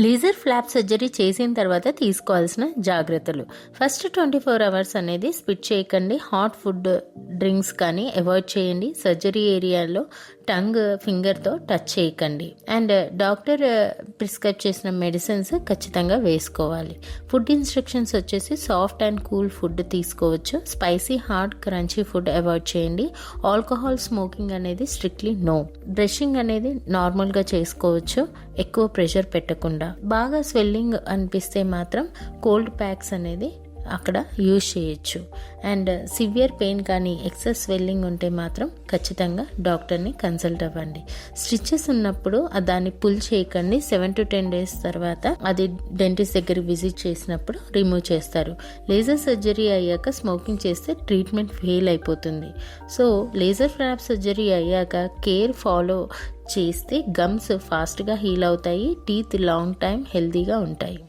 Laser flop surgery చేసిన తర్వాత తీసుకోవాల్సిన జాగ్రత్తలు. ఫస్ట్ 24 అవర్స్ అనేది స్పిట్ చేయకండి. హాట్ ఫుడ్, డ్రింక్స్ కానీ అవాయిడ్ చేయండి. సర్జరీ ఏరియాలో టంగ్, ఫింగర్తో టచ్ చేయకండి. అండ్ డాక్టర్ ప్రిస్క్రైబ్ చేసిన మెడిసిన్స్ ఖచ్చితంగా వేసుకోవాలి. ఫుడ్ ఇన్స్ట్రక్షన్స్ వచ్చేసి సాఫ్ట్ అండ్ కూల్ ఫుడ్ తీసుకోవచ్చు. Spicy, hard, crunchy food avoid చేయండి. ఆల్కహాల్, స్మోకింగ్ అనేది స్ట్రిక్ట్లీ నో. బ్రషింగ్ అనేది నార్మల్గా చేసుకోవచ్చు, ఎక్కువ ప్రెషర్ పెట్టకుండా. బాగా స్వెల్లింగ్ అనిపిస్తే మాత్రం కోల్డ్ ప్యాక్స్ అనేది అక్కడ యూజ్ చేయొచ్చు. అండ్ సివియర్ పెయిన్ కానీ ఎక్సెస్ స్వెల్లింగ్ ఉంటే మాత్రం ఖచ్చితంగా డాక్టర్ని కన్సల్ట్ అవ్వండి. స్టిచెస్ ఉన్నప్పుడు దాన్ని పుల్ చేయకండి. 7 to 10 days తర్వాత అది డెంటిస్ట్ దగ్గర విజిట్ చేసినప్పుడు రిమూవ్ చేస్తారు. లేజర్ సర్జరీ అయ్యాక స్మోకింగ్ చేస్తే ట్రీట్మెంట్ ఫెయిల్ అయిపోతుంది. సో లేజర్ ఫ్లాప్ సర్జరీ అయ్యాక కేర్ ఫాలో చేస్తే గమ్స్ ఫాస్ట్గా హీల్ అవుతాయి. టీత్ లాంగ్ టైం హెల్తీగా ఉంటాయి.